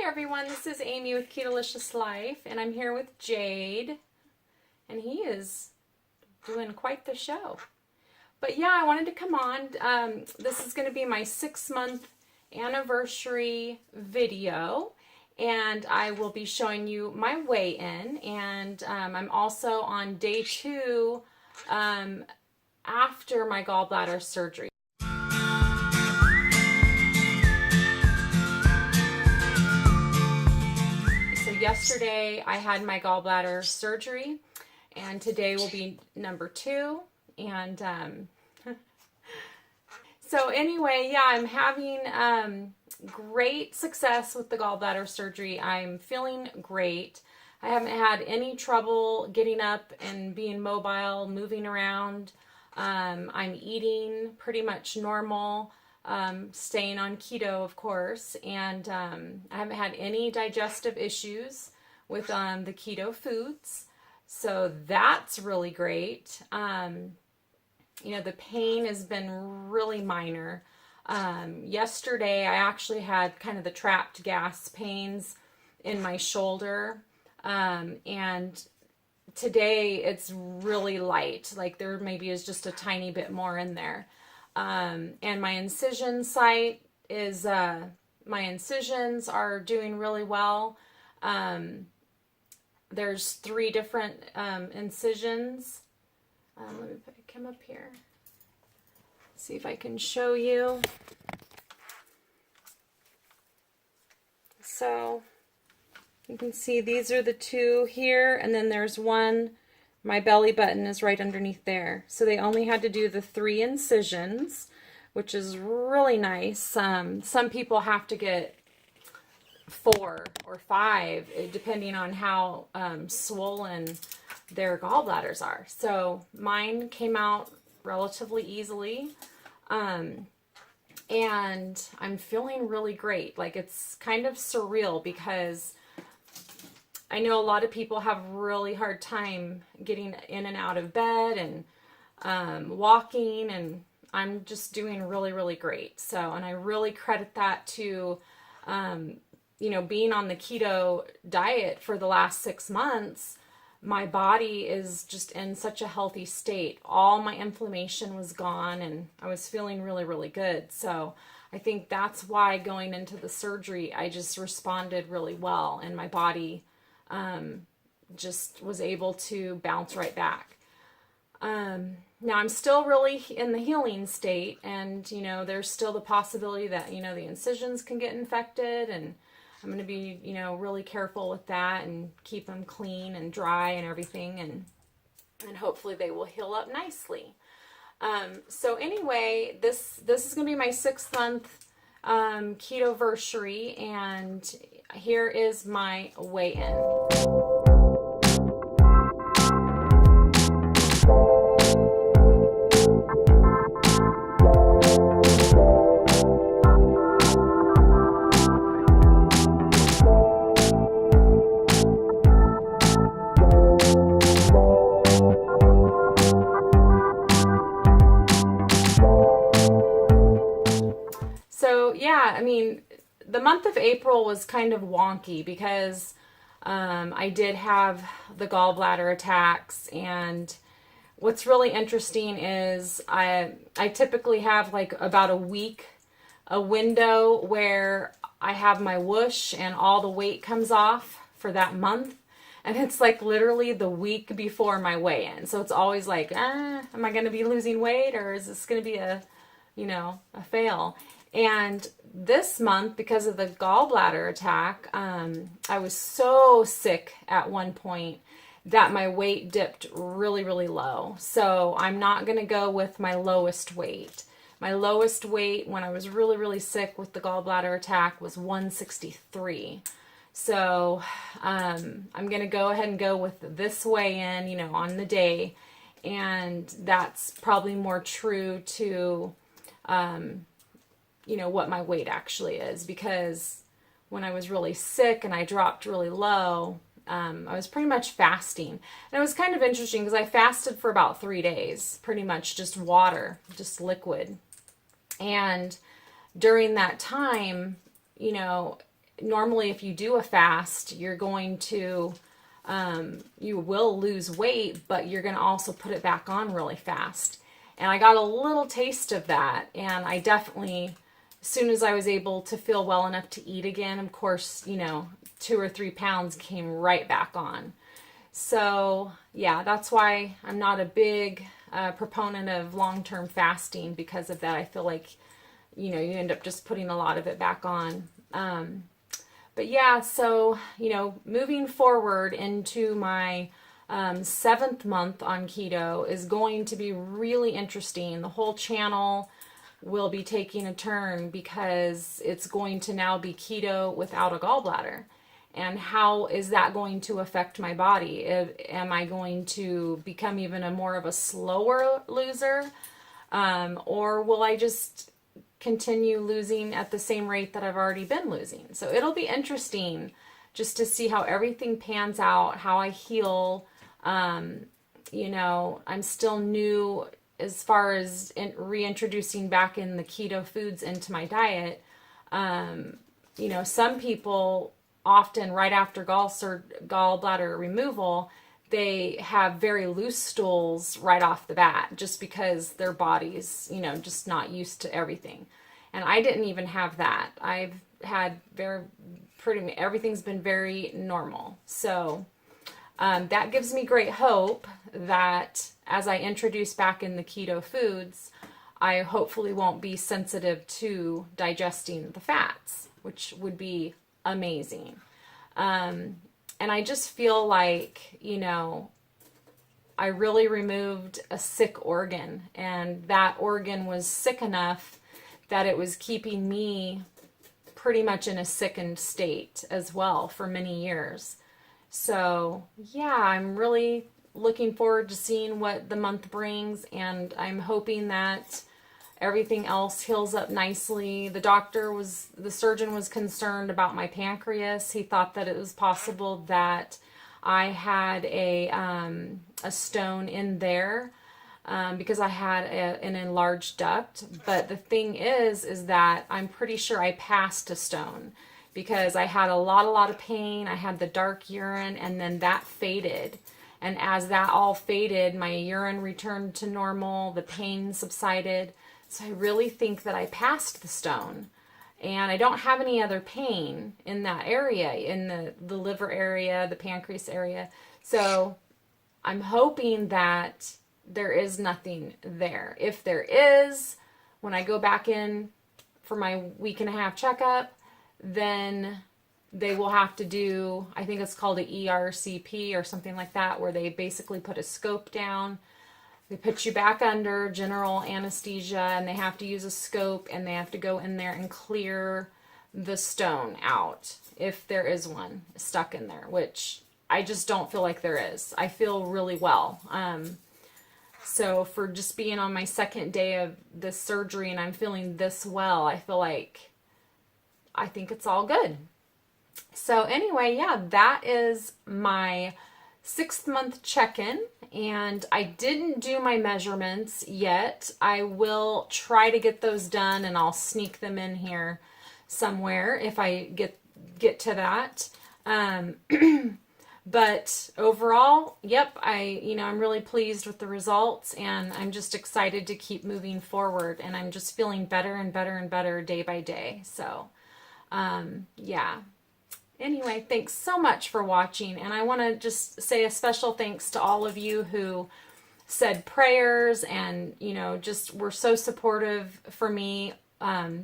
everyone, this is Amy with Ketoverary Life, and I'm here with Jade, and he is doing quite the show. But yeah, I wanted to come on. This is going to be my 6-month anniversary video, and I will be showing you my weigh-in, and I'm also on day 2 after my gallbladder surgery. Yesterday I had my gallbladder surgery, and today will be number 2. And so anyway, yeah, I'm having great success with the gallbladder surgery. I'm feeling great. I haven't had any trouble getting up and being mobile, moving around. I'm eating pretty much normal. Staying on keto, of course, and I haven't had any digestive issues with the keto foods, so that's really great. You know, the pain has been really minor. Yesterday I actually had kind of the trapped gas pains in my shoulder, and today it's really light, like there maybe is just a tiny bit more in there. And my incision site is, my incisions are doing really well. There's 3 different incisions. Let me come up here. See if I can show you. So you can see these are the 2 here, and then there's one. My belly button is right underneath there. So they only had to do the 3 incisions, which is really nice. Some people have to get 4 or 5, depending on how swollen their gallbladders are. So mine came out relatively easily. And I'm feeling really great. Like, it's kind of surreal because I know a lot of people have really hard time getting in and out of bed and walking, and I'm just doing really, really great. So, and I really credit that to, you know, being on the keto diet for the last 6 months. My body is just in such a healthy state. All my inflammation was gone, and I was feeling really, really good. So I think that's why going into the surgery, I just responded really well, and my body just was able to bounce right back. Now I'm still really in the healing state, and you know, there's still the possibility that, you know, the incisions can get infected, and I'm going to be, you know, really careful with that and keep them clean and dry and everything, and hopefully they will heal up nicely. So anyway, this is going to be my 6th month ketoversary, and here is my weigh-in. So yeah, I mean, the month of April was kind of wonky because I did have the gallbladder attacks, and what's really interesting is I typically have like about a window where I have my whoosh and all the weight comes off for that month, and it's like literally the week before my weigh-in. So it's always like, am I going to be losing weight, or is this going to be a, you know, a fail? And this month, because of the gallbladder attack, I was so sick at one point that my weight dipped really, really low. So I'm not going to go with my lowest weight. My lowest weight when I was really, really sick with the gallbladder attack was 163. So I'm going to go ahead and go with this weigh-in, you know, on the day. And that's probably more true to you know, what my weight actually is, because when I was really sick and I dropped really low, I was pretty much fasting. And it was kind of interesting because I fasted for about 3 days, pretty much just water, just liquid. And during that time, you know, normally if you do a fast, you're going to, you will lose weight, but you're going to also put it back on really fast. And I got a little taste of that. And I definitely, as soon as I was able to feel well enough to eat again, of course, 2 or 3 pounds came right back on. So yeah, that's why I'm not a big proponent of long-term fasting because of that. I feel like, you end up just putting a lot of it back on. But yeah, so, moving forward into my 7th month on keto is going to be really interesting. The whole channel will be taking a turn because it's going to now be keto without a gallbladder. And how is that going to affect my body? Am I going to become even more of a slower loser? Or will I just continue losing at the same rate that I've already been losing? So it'll be interesting just to see how everything pans out, how I heal. I'm still new as far as reintroducing back in the keto foods into my diet. Some people often right after gallbladder removal, they have very loose stools right off the bat just because their body's, just not used to everything. And I didn't even have that. I've had everything's been very normal. So that gives me great hope that as I introduce back in the keto foods, I hopefully won't be sensitive to digesting the fats, which would be amazing. And I just feel like, I really removed a sick organ, and that organ was sick enough that it was keeping me pretty much in a sickened state as well for many years. So yeah, I'm really looking forward to seeing what the month brings, and I'm hoping that everything else heals up nicely. The surgeon was concerned about my pancreas. He thought that it was possible that I had a stone in there because I had an enlarged duct. But the thing is that I'm pretty sure I passed a stone because I had a lot of pain. I had the dark urine, and then that faded. And as that all faded, my urine returned to normal, the pain subsided. So I really think that I passed the stone, and I don't have any other pain in that area, in the liver area, the pancreas area. So I'm hoping that there is nothing there. If there is, when I go back in for my week-and-a-half checkup, then they will have to do, I think it's called a ERCP or something like that, where they basically put a scope down. They put you back under general anesthesia, and they have to use a scope, and they have to go in there and clear the stone out if there is one stuck in there, which I just don't feel like there is. I feel really well. So for just being on my 2nd day of this surgery and I'm feeling this well, I feel like I think it's all good. So anyway, yeah, that is my 6th month check-in, and I didn't do my measurements yet. I will try to get those done, and I'll sneak them in here somewhere if I get to that. But overall, yep, I'm really pleased with the results, and I'm just excited to keep moving forward, and I'm just feeling better and better and better day by day. So, yeah. Anyway, thanks so much for watching, and I want to just say a special thanks to all of you who said prayers and, just were so supportive for me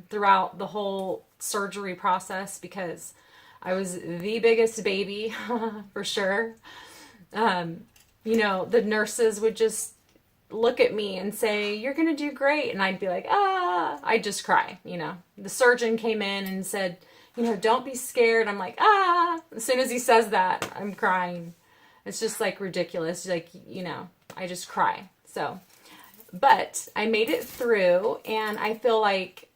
throughout the whole surgery process, because I was the biggest baby for sure. The nurses would just look at me and say, "You're going to do great," and I'd be like, I'd just cry. The surgeon came in and said, "Don't be scared." I'm like, as soon as he says that, I'm crying. It's just like ridiculous. Like, I just cry. So, but I made it through, and I feel like,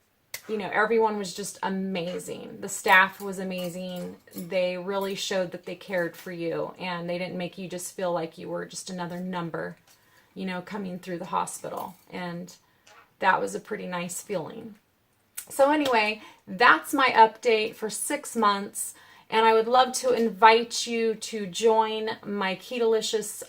everyone was just amazing. The staff was amazing. They really showed that they cared for you, and they didn't make you just feel like you were just another number, coming through the hospital. And that was a pretty nice feeling. So anyway, that's my update for 6 months. And I would love to invite you to join my Ketolicious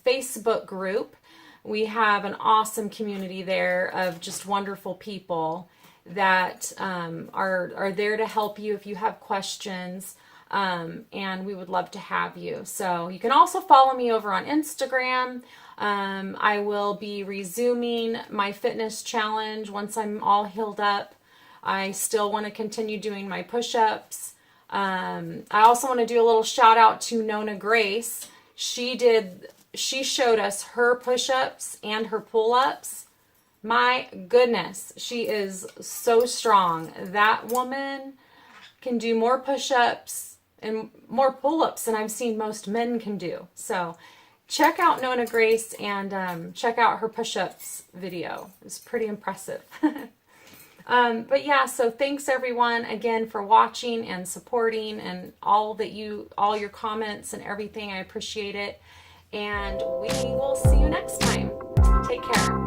Facebook group. We have an awesome community there of just wonderful people that are there to help you if you have questions. And we would love to have you. So you can also follow me over on Instagram. I will be resuming my fitness challenge once I'm all healed up. I still want to continue doing my push-ups. I also want to do a little shout out to Nona Grace. She showed us her push-ups and her pull-ups. My goodness, she is so strong. That woman can do more push-ups and more pull-ups than I've seen most men can do. So check out Nona Grace and check out her push-ups video. It's pretty impressive. But yeah, so thanks everyone again for watching and supporting and all your comments and everything. I appreciate it. And we will see you next time. Take care.